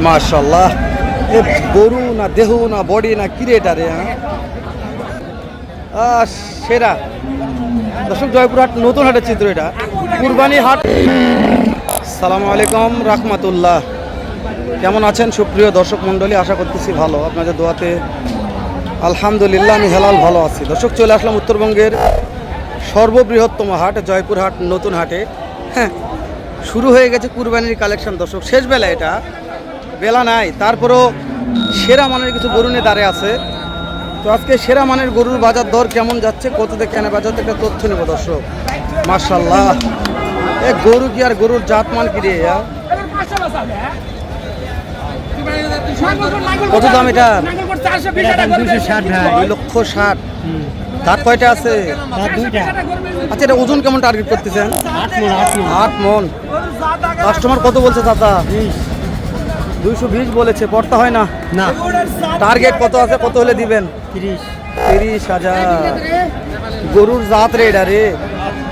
মাশাআল্লাহ। এ গরু না দেহু না বডি না কিরে এটা রে? সেরা দর্শক, জয়পুরহাট নতুন হাটের চিত্র এটা, কুরবানি হাট। আসসালামু আলাইকুম রাহমাতুল্লাহ। কেমন আছেন সুপ্রিয় দর্শক মণ্ডলী? আশা করতেছি ভালো, আপনাদের দোয়াতে আলহামদুলিল্লাহ আমি হেলাল ভালো আছি। দর্শক, চলে আসলাম উত্তরবঙ্গের সর্ববৃহত্তম হাট জয়পুরহাট নতুন হাটে। হ্যাঁ, শুরু হয়ে গেছে কুরবানির কালেকশন। দর্শক, শেষ বেলা, এটা বেলা নাই, তারপরও সেরা মানের কিছু গরু নিয়ে দাঁড়িয়ে আছে। তো আজকে সেরা মানের গরুর বাজার দর কেমন যাচ্ছে, কততে কেনা বাজার একটা তথ্য নেব দর্শক। মাশাআল্লাহ, এ গরু কি আর গরুর জাতমান কি রে? কত দাম এটা? 2,60,000। দাঁত কয়টা আছে? আচ্ছা, এটা ওজন কেমন টার্গেট করতেছেন? 8 মন। কাস্টমার কত বলছে দাদা? 220 বলেছে। পড়তা হয় না? না। টার্গেট কত আছে, কত হলে দিবেন? 30,000। গরুর জাত রে এটা রে?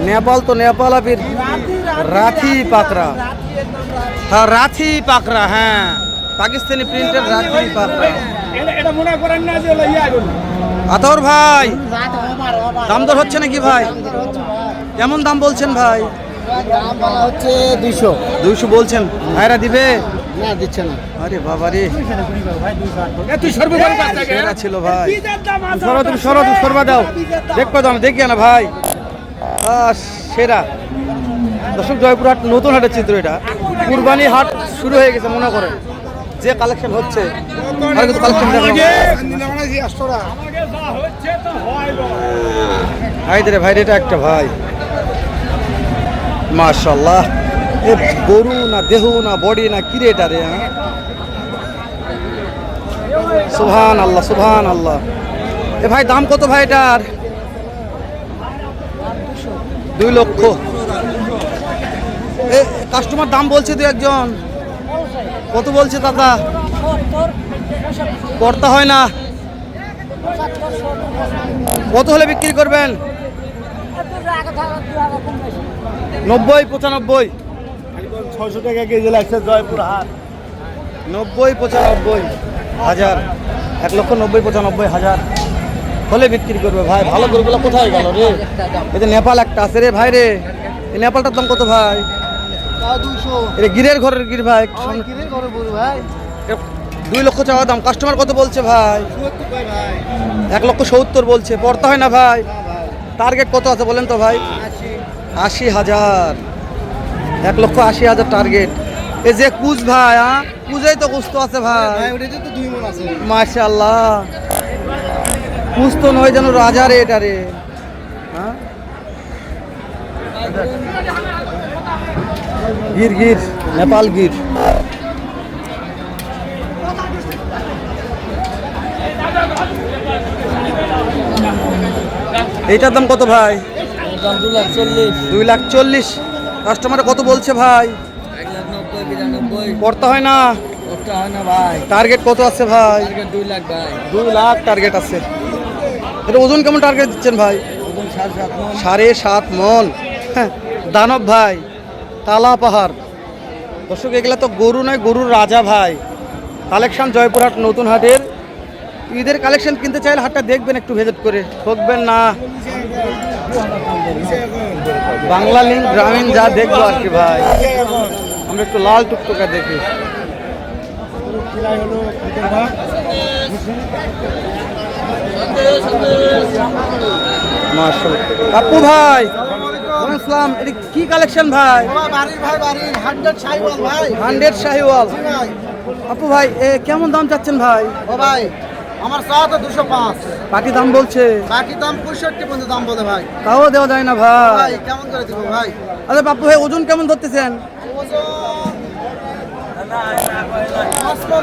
নেপাল তো নেপাল আপির রাথি পাকড়া। হ্যাঁ, রাথি পাকড়া। হ্যাঁ, পাকিস্তানি প্রিন্টের রাথি পাকড়া। আতর ভাই, দাম দর হচ্ছে নাকি ভাই? কেমন দাম বলছেন ভাই? দাম বলা হচ্ছে 200 বলছেন। ভাইরা দিবে না? দিচ্ছে না। আরে বাবা রে, সেরা ছিল ভাই। তুমি সরবা দাও, দেখবো দাম দেখি না ভাই। সেরা দর্শক, জয়পুরহাট নতুন হাটের চিত্র এটা, কুরবানি হাট শুরু হয়ে গেছে মনে করেন, যে কালেকশন হচ্ছে। আর কিছু কালেকশন ভাই রে, ভাই এটা একটা ভাই। মাশাআল্লাহ, এ গরু না দেহু না বডি না কিরে এটা রে? সুবহানাল্লাহ, সুবহানাল্লাহ। এ ভাই, দাম কত ভাই এটার? 2 লক্ষ। এ কাস্টমার দাম বলছে দু একজন, কত বলছে দাদা? পড়তা হয় না? কত হলে বিক্রি করবেন? 90, 95? 600 টাকা কেজি লাগছে জয়পুরহাট। 90, 95 হাজার, 1,90,000, 95,000 হলে বিক্রি করবে ভাই। ভালো গরুগুলো কোথায় গেল রে? এই যে নেপাল একটা আছে রে ভাই রে, এই নেপালটার দাম কত ভাই? 200। এটা গিরের ঘরের গির ভাই। 2 লক্ষ চাওয়া দাম। কাস্টমার কত বলছে ভাই? 1,70,000 বলছে। পড়তা হয় না ভাই? টার্গেট কত আছে বলেন তো ভাই? 80,000। 1,80,000 টার্গেট। এই যে কুচ ভাই, কুচেই তো কুচ তো আছে ভাই। মাশাআল্লাহ, কুচ তো নয় যেন রাজা রে এটা রে। হ্যাঁ, গির গির, নেপাল গির। এইটার দাম কত ভাই? 2,40,000। কাস্টমার কত বলছে ভাই? 1,90,000, 92,000। পড়তা হয় না? ভাই। টার্গেট কত আছে ভাই? 2 লাখ ভাই। 2 লাখ টার্গেট আছে। এটা ওজন কেমন টার্গেট দিচ্ছেন ভাই? 7.5 মন। হ্যাঁ, দানব ভাই, তালা পাহাড়। দর্শক, এগুলা তো গরু নয়, গরুর রাজা ভাই। কালেকশন জয়পুরহাট নতুন হাটের। ঈদের কালেকশন কিনতে চাইলে হাটটা দেখবেন, একটু ভিজিট করে, ঠকবেন না। বাংলা লিঙ্ক গ্রামীণ যা দেখবো আর কি ভাই, আমরা একটু লাল টুকটুকা দেখি। মাশাআল্লাহ। আপু ভাই, আসসালাম। এটা কি কালেকশন ভাই? 100 শাহিওয়াল। আপু ভাই, কেমন দাম চাচ্ছেন ভাই? ও ভাই, আমার চাওয়া তো 205। পাটি দাম বলছে? বাকি দাম 65 পর্যন্ত দাম বলে ভাই। তাও দেওয়া যায় না ভাই? ভাই কেমন করে দিব ভাই? আরে বাপু ভাই, ওজন কেমন ধরতেছেন?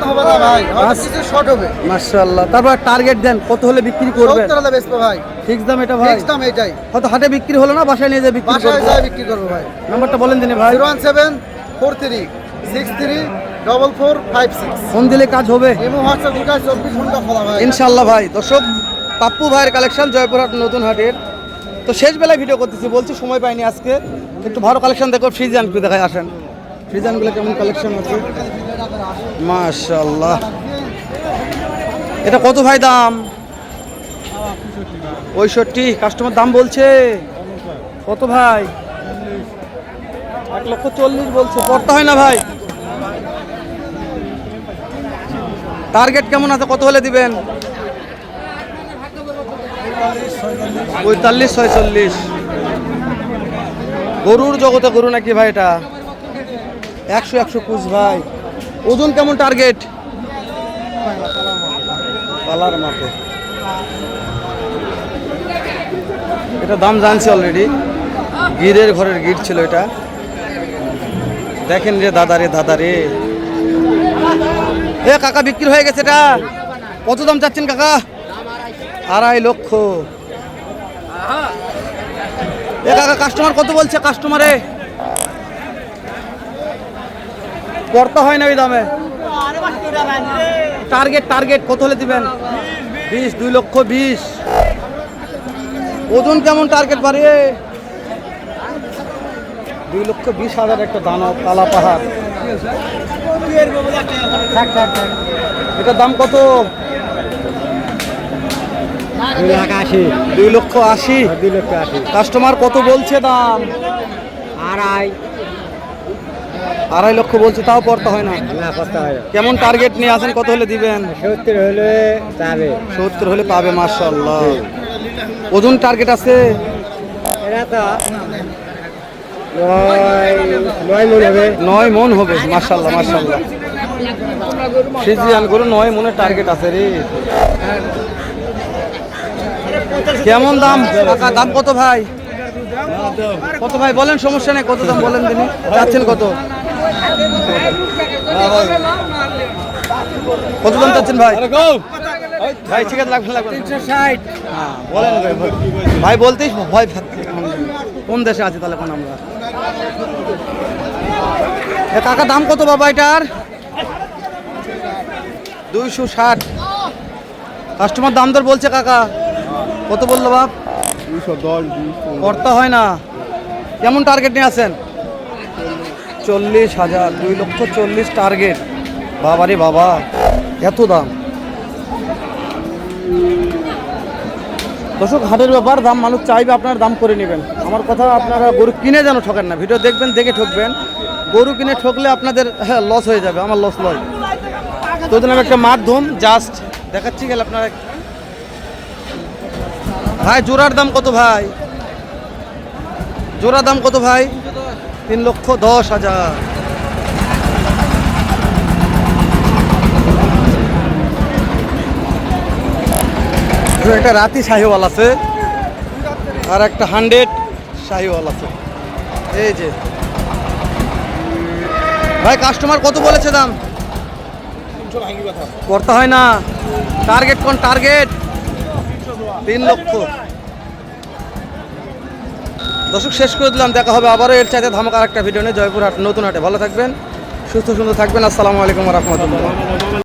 হবে না ভাই, কিছু শর্ট হবে। মাশাআল্লাহ। তারপর টার্গেট দেন, কত হলে বিক্রি করবেন? 70 হলে বেচবো ভাই। ফিক্স দাম এটা ভাই? ফিক্স দাম এটাই। হয়তো হাটে বিক্রি হলো না, বাসায় নিয়ে যাবে বিক্রি করব। বাসায় যাই বিক্রি করব ভাই। নাম্বারটা বলেন দিনে ভাই। 01743634456। ফোন দিলে কাজ হবে? এমো হোয়াটসঅ্যাপ দুটো 24 ঘন্টা খোলা ভাই ইনশাআল্লাহ ভাই। দর্শক, পাপ্পু ভাইয়ের কালেকশন জয়পুরহাট নতুন হাটের। তো শেষ বেলায় ভিডিও করতেছি, বলছি সময় পাইনি আজকে। একটু ভালো কালেকশন দেখো, ফ্রিজান একটু দেখায় আসেন। ফ্রিজানগুলো কেমন কালেকশন আছে? মাশাআল্লাহ। এটা কত ভাই দাম? 65। কাস্টমার দাম বলছে কত ভাই? 1,40,000 বলছে। পড়তে হয় না ভাই? টার্গেট কেমন আছে, কত হলে দিবেন? 45, 46। গরুর জগতে গরু নাকি ভাই এটা? 100 কুচ ভাই। ওজন কেমন টার্গেট? পালার মাপে। এটা দাম জানছি অলরেডি। গিরের ঘরের গির ছিল এটা। দেখেন রে দাদা রে দাদা রে। এ কাকা বিক্রি হয়ে গেছে এটা। কত দাম চাচ্ছেন কাকা? 2.5 লক্ষ। এ কাকা কাস্টমার কত বলছে? কাস্টমারে পড়তে হয় না ওই দামে। টার্গেট টার্গেট কত হলে দিবেন? 20, 2,20,000। ওজন কেমন টার্গেট বাড়িয়ে? 2,20,000 একটা দানব কালা পাহাড়। এটার দাম কত? 2,80,000। 2,80,000। 2,80,000। কাস্টমার কত বলছে দাম? 2.5 লক্ষ বলছে, তাও পড়তে হয় না। না, করতে হয়। কেমন টার্গেট নিয়ে আসেন, কত হলে দিবেন? 70 হলে যাবে। 70 হলে পাবে। মাশাআল্লাহ। ওজন টার্গেট আছে? এটা তো 9 মন হবে। 9 মন হবে। মাশাআল্লাহ মাশাআল্লাহ। ফ্রিজিয়ান গরু 9 মনের টার্গেট আছে রে। কেমন দাম কাকা? দাম কত ভাই? কত ভাই বলেন, সমস্যা নেই। কত দাম বলেন দিনে? চাচ্ছেন কত? কত দাম চাচ্ছেন ভাই? ভাই ঠিক আছে, লাগবে লাগবে। 360। হ্যাঁ বলেন ভাই। ভাই বলতেই ভয় পাচ্ছি। কোন দেশে আছি তাহলে কোন আমরা? এ কাকা দাম কত বাবা এটার? 260। কাস্টমার দাম দর বলছে কাকা। কত বললো বাপ? 210। করতে হয় না। কেমন টার্গেট নিয়ে আছেন? 40,000। 2,40,000 টার্গেট। বাবারে বাবা, এত দাম। দর্শক হাটের ব্যাপার, দাম মানুষ চাইবে, আপনার দাম করে নেবেন। আমার কথা, আপনারা গরু কিনে যেন ঠকেন না। ভিডিও দেখবেন, দেখে ঠকবেন। গরু কিনে ঠকলে আপনাদের লস হয়ে যাবে। আমার লস নয়। তো আমি একটা মাধ্যম জাস্ট দেখাচ্ছি গেলে আপনারা। ভাই জোড়ার দাম কত ভাই? জোড়া দাম কত ভাই? 3,10,000। একটা রাতি শাহিওয়াল আছে আর একটা 100 শাহিওয়াল আছে। এই যে ভাই কাস্টমার কত বলেছে দাম? করতে হয় না। টার্গেট কোন? টার্গেট 3 লক্ষ। দর্শক শেষ করে দিলাম। দেখা হবে আবারও এর চাইতে ধামাকা একটা ভিডিও নিয়ে জয়পুরহাট নতুন হাটে। ভালো থাকবেন, সুস্থ সুন্দর থাকবেন। আসসালামু আলাইকুম ওয়া রাহমাতুল্লাহ।